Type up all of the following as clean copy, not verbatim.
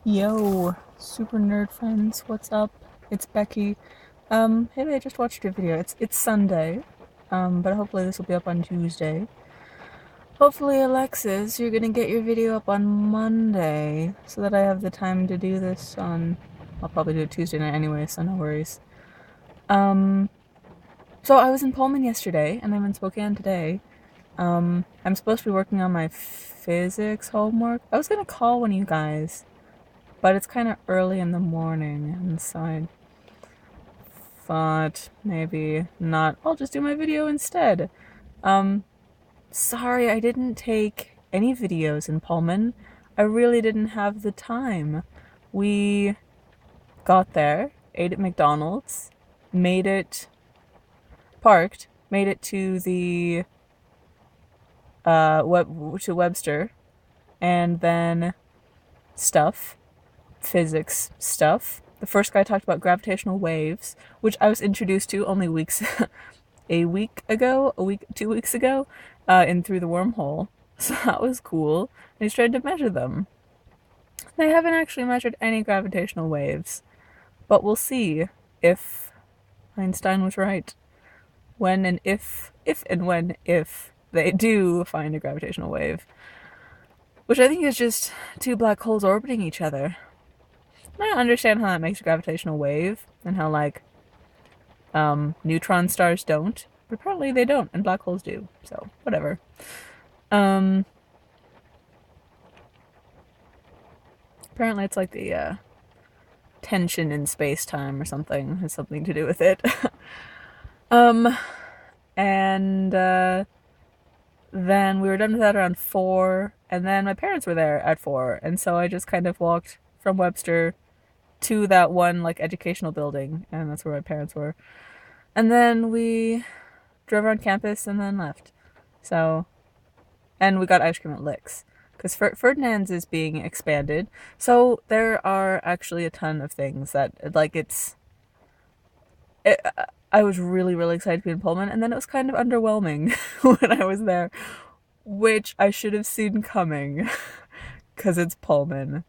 Yo, super nerd friends, what's up? It's Becky. Hey, I just watched your video. It's Sunday, but hopefully this will be up on Tuesday. Hopefully, Alexis, you're gonna get your video up on Monday, so that I have the time to do this on. I'll probably do it Tuesday night anyway, so no worries. Um, so I was in Pullman yesterday, and I'm in Spokane today. I'm supposed to be working on my physics homework. I was gonna call one of you guys, but it's kind of early in the morning, and so I thought maybe not. I'll just do my video instead. Um, Sorry I didn't take any videos in Pullman. I really didn't have the time. We got there, ate at McDonald's, made it, parked, made it to the to Webster, and then stuff, physics stuff. The first guy talked about gravitational waves, which I was introduced to only a week ago, 2 weeks ago, in Through the Wormhole. So that was cool. And he's tried to measure them. They haven't actually measured any gravitational waves, but we'll see if Einstein was right. When and if they do find a gravitational wave, which I think is just two black holes orbiting each other. I don't understand how that makes a gravitational wave, and how neutron stars don't. But apparently they don't, and black holes do. So whatever. Um, Apparently it's like the tension in space time or something has something to do with it. um, and Then we were done with that around 4, and then my parents were there at 4, and so I just kind of walked from Webster to that one like educational building, and that's where my parents were. And then we drove around campus and then left. So, and we got ice cream at Licks because Ferdinand's is being expanded. So there are actually a ton of things that like it, I was really really excited to be in Pullman, and then it was kind of underwhelming when I was there, which I should have seen coming because it's Pullman.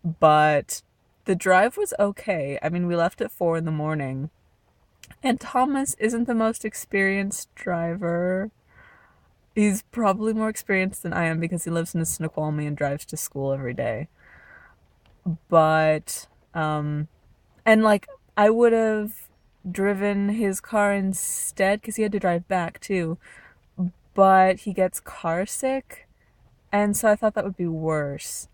But the drive was okay. I mean, we left at 4 in the morning, and Thomas isn't the most experienced driver. He's probably more experienced than I am because he lives in Snoqualmie and drives to school every day. But, and like, I would have driven his car instead because he had to drive back too. But he gets car sick, and so I thought that would be worse.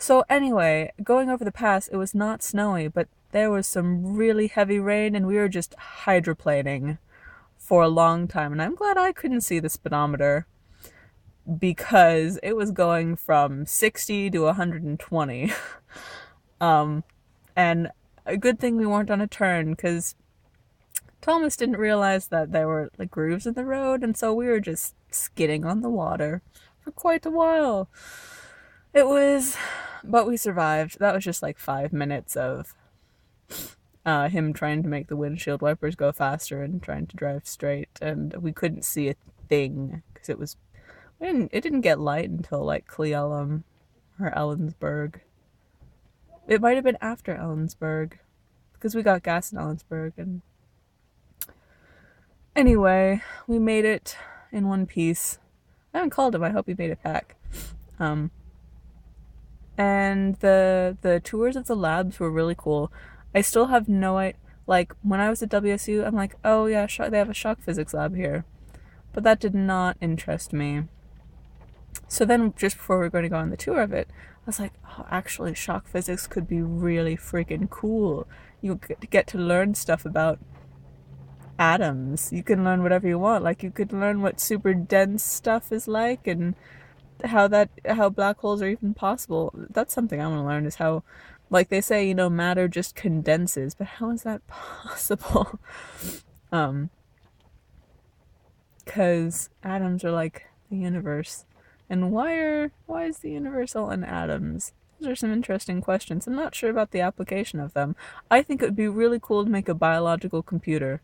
So, anyway, going over the pass, it was not snowy, but there was some really heavy rain, and we were just hydroplaning for a long time. And I'm glad I couldn't see the speedometer because it was going from 60 to 120. And a good thing we weren't on a turn because Thomas didn't realize that there were like grooves in the road, and so we were just skidding on the water for quite a while. It was, but we survived. That was just like 5 minutes of him trying to make the windshield wipers go faster and trying to drive straight, and we couldn't see a thing because it didn't get light until like Cle Elum or Ellensburg. It might have been after Ellensburg because we got gas in Ellensburg. And anyway, we made it in one piece. I haven't called him. I hope he made it back. And the tours of the labs were really cool. I still have no idea. Like when I was at WSU, I'm like, oh yeah, they have a shock physics lab here, but that did not interest me. So then, just before we were going to go on the tour of it, I was like, oh, actually, shock physics could be really freaking cool. You get to learn stuff about atoms. You can learn whatever you want. Like you could learn what super dense stuff is like, and how black holes are even possible. That's something I want to learn, is how, like they say, matter just condenses, but how is that possible? Because atoms are like the universe. And why is the universe all in atoms? Those are some interesting questions. I'm not sure about the application of them. I think it would be really cool to make a biological computer.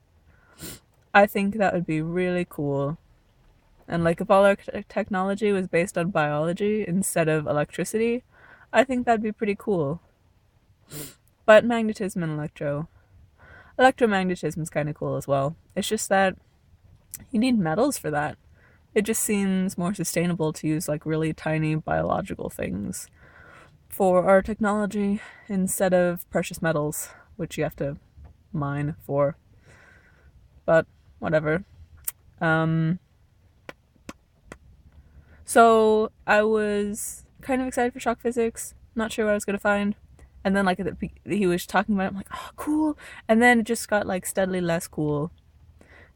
I think that would be really cool. And like if all our technology was based on biology instead of electricity, I think that'd be pretty cool. But magnetism and electromagnetism is kind of cool as well. It's just that you need metals for that. It just seems more sustainable to use like really tiny biological things for our technology instead of precious metals, which you have to mine for. But whatever. Um, so I was kind of excited for shock physics, not sure what I was gonna find. And then like he was talking about it, I'm like, oh, cool. And then it just got like steadily less cool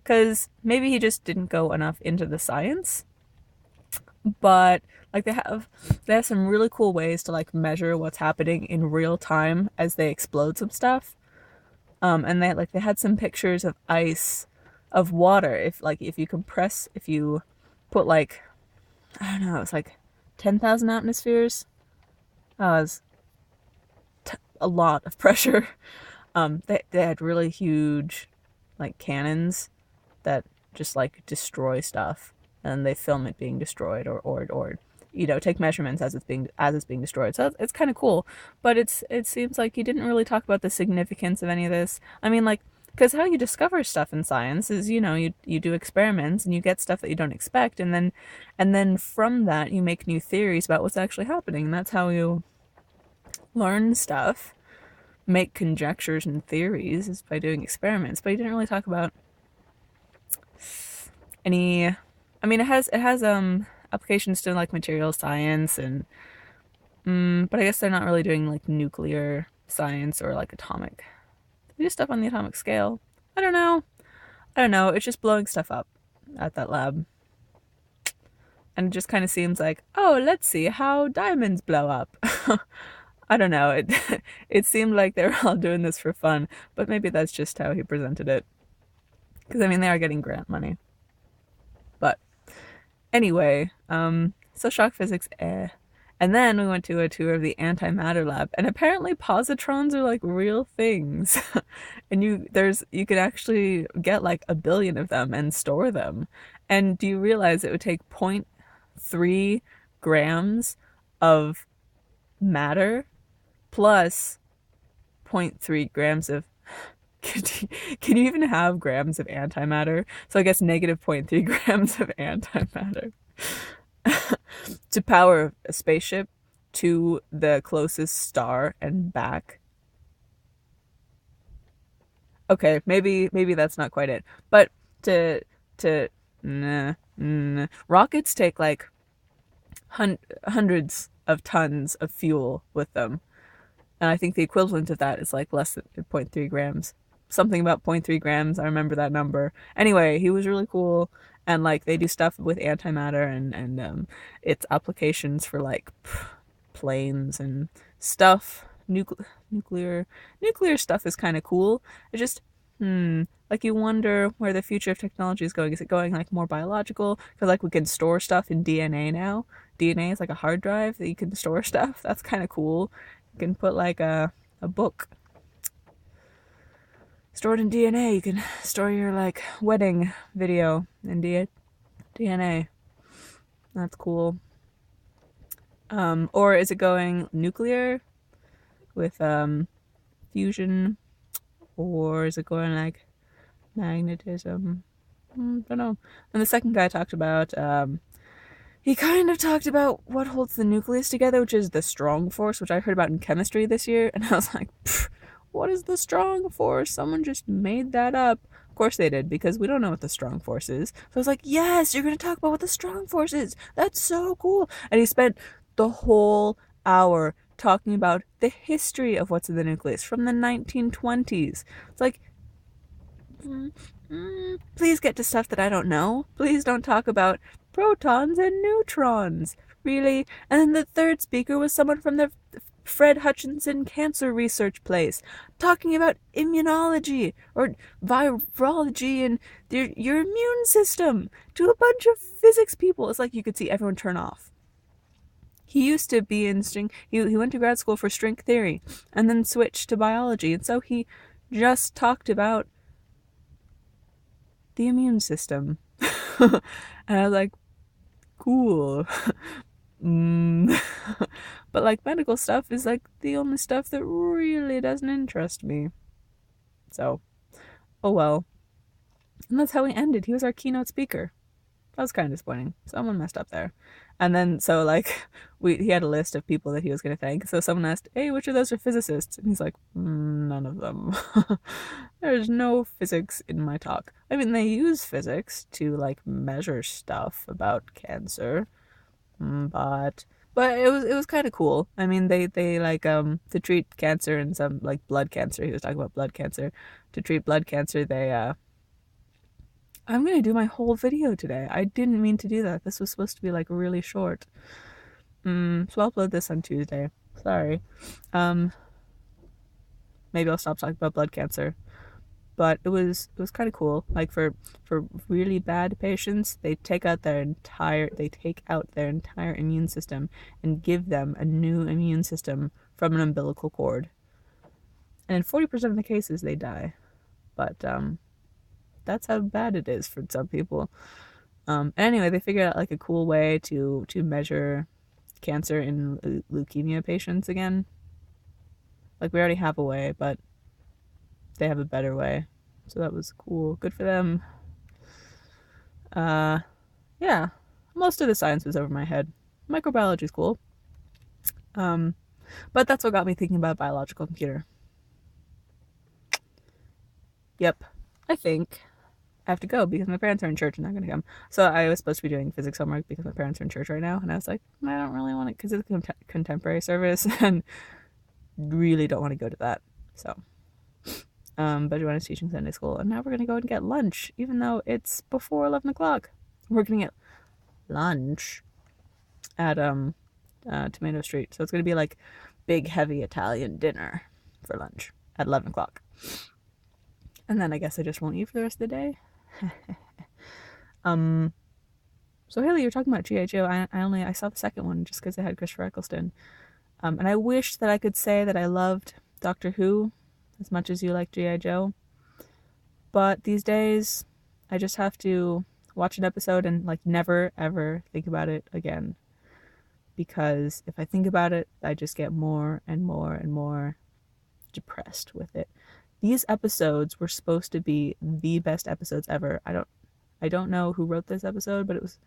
because maybe he just didn't go enough into the science. But like they have some really cool ways to like measure what's happening in real time as they explode some stuff. And they had some pictures of ice, of water. If you put like, I don't know, it's like 10,000 atmospheres. It's a lot of pressure. They had really huge like cannons that just like destroy stuff, and they film it being destroyed, or take measurements as it's being destroyed. So it's kind of cool, but it seems like he didn't really talk about the significance of any of this. I mean, like, because how you discover stuff in science is, you do experiments and you get stuff that you don't expect, and then from that you make new theories about what's actually happening. And that's how you learn stuff, make conjectures and theories, is by doing experiments. But he didn't really talk about any. I mean, it has applications to like material science and but I guess they're not really doing like nuclear science or like atomic. They do stuff on the atomic scale. I don't know. I don't know. It's just blowing stuff up at that lab. And it just kind of seems like, oh, let's see how diamonds blow up. I don't know. It seemed like they were all doing this for fun, but maybe that's just how he presented it. Because I mean, they are getting grant money. But anyway, so shock physics, eh. And then we went to a tour of the antimatter lab, and apparently positrons are like real things. And you could actually get like a billion of them and store them. And do you realize it would take 0.3 grams of matter plus 0.3 grams of can you even have grams of antimatter? So I guess negative 0.3 grams of antimatter to power a spaceship to the closest star and back. Okay, maybe that's not quite it. But to to nah, rockets take like hundreds of tons of fuel with them. And I think the equivalent of that is like less than 0.3 grams. Something about 0.3 grams. I remember that number. Anyway, he was really cool. And like they do stuff with antimatter and its applications for like planes and stuff. Nuclear stuff is kind of cool. It just like you wonder where the future of technology is going. Is it going like more biological? Because like we can store stuff in DNA now. DNA is like a hard drive that you can store stuff. That's kind of cool. You can put like a book stored in DNA. You can store your like wedding video in DNA. That's cool. Or is it going nuclear with fusion, or is it going like magnetism? Don't know. And the second guy talked about he kind of talked about what holds the nucleus together, which is the strong force, which I heard about in chemistry this year, and I was like, what is the strong force? Someone just made that up. Of course they did, because we don't know what the strong force is. So I was like, yes, you're going to talk about what the strong force is. That's so cool. And he spent the whole hour talking about the history of what's in the nucleus from the 1920s. It's like, please get to stuff that I don't know. Please don't talk about protons and neutrons. Really? And then the third speaker was someone from the Fred Hutchinson Cancer Research Place, talking about immunology or virology and your immune system to a bunch of physics people. It's like you could see everyone turn off. He used to be in string. He went to grad school for string theory and then switched to biology, and so he just talked about the immune system. And I was like, cool. Mm. But like medical stuff is like the only stuff that really doesn't interest me. So, oh well. And that's how we ended. He was our keynote speaker. That was kind of disappointing. Someone messed up there. And then so like he had a list of people that he was going to thank. So someone asked, "Hey, which of those are physicists?" And he's like, "None of them. There's no physics in my talk." I mean, they use physics to like measure stuff about cancer, but it was kind of cool. I mean, they like to treat cancer and some like blood cancer. He was talking about blood cancer. To treat blood cancer, they I'm gonna do my whole video today. I didn't mean to do that. This was supposed to be like really short. So I'll upload this on Tuesday. Sorry. Um, maybe I'll stop talking about blood cancer. But it was kind of cool. Like for really bad patients, they take out their entire immune system and give them a new immune system from an umbilical cord. And in 40% of the cases, they die. But that's how bad it is for some people. Anyway, they figured out like a cool way to measure cancer in leukemia patients again. Like we already have a way, but they have a better way. So that was cool. Good for them. Uh, yeah. Most of the science was over my head. Microbiology is cool. Um, but that's what got me thinking about biological computer. Yep. I think I have to go because my parents are in church and they're going to come. So I was supposed to be doing physics homework because my parents are in church right now. And I was like, I don't really want it because it's a contemporary service and really don't want to go to that. So, but Joanna's teaching Sunday school. And now we're going to go and get lunch, even though it's before 11 o'clock. We're going to get lunch at Tomato Street. So it's going to be like big, heavy Italian dinner for lunch at 11 o'clock. And then I guess I just won't eat for the rest of the day. So Haley, you're talking about G.I. Joe. I saw the second one just because it had Christopher Eccleston. And I wish that I could say that I loved Doctor Who as much as you like G.I. Joe. But these days, I just have to watch an episode and like never ever think about it again. Because if I think about it, I just get more and more and more depressed with it. These episodes were supposed to be the best episodes ever. I don't know who wrote this episode, but it was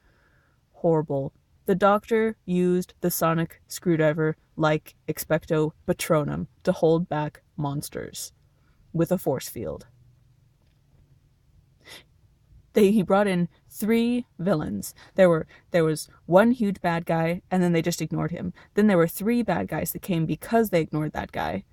horrible. The Doctor used the sonic screwdriver like Expecto Patronum to hold back monsters with a force field. He brought in 3 villains. There was one huge bad guy, and then they just ignored him. Then there were 3 bad guys that came because they ignored that guy,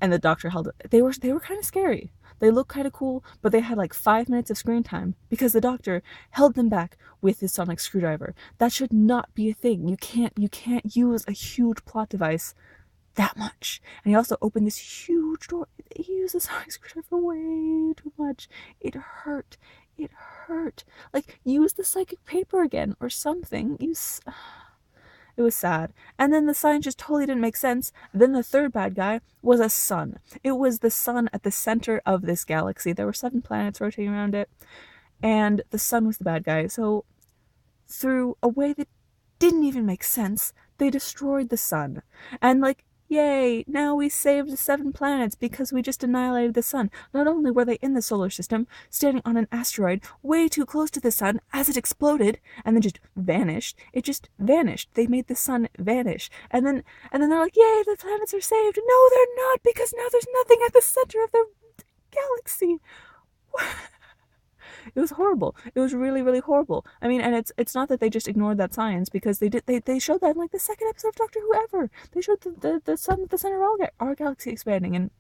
and the Doctor held it. They were kind of scary. They looked kind of cool, but they had like 5 minutes of screen time because the Doctor held them back with his sonic screwdriver. That should not be a thing. You can't use a huge plot device that much. And he also opened this huge door. He used the sonic screwdriver way too much. It hurt. It hurt. Like, use the psychic paper again or something. It was sad. And then the sign just totally didn't make sense. Then the third bad guy was a sun. It was the sun at the center of this galaxy. There were 7 planets rotating around it. And the sun was the bad guy. So, through a way that didn't even make sense, they destroyed the sun. And like, yay, now we saved the 7 planets because we just annihilated the sun. Not only were they in the solar system, standing on an asteroid way too close to the sun as it exploded and then just vanished. It just vanished. They made the sun vanish. And then they're like, yay, the planets are saved. No, they're not, because now there's nothing at the center of the galaxy. It was horrible. It was really, really horrible. I mean, and it's not that they just ignored that science, because they showed that in like the second episode of Doctor Who ever. They showed the sun at the center of our galaxy expanding and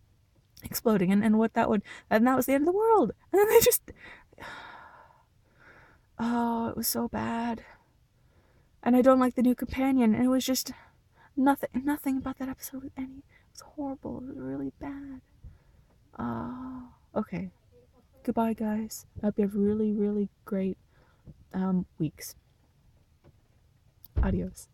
exploding, and what that would, and that was the end of the world. And then they just, oh, it was so bad. And I don't like the new companion. And it was just nothing about that episode was any. It was horrible. It was really bad. Oh, okay. Goodbye, guys. I hope you have really, really great weeks. Adios.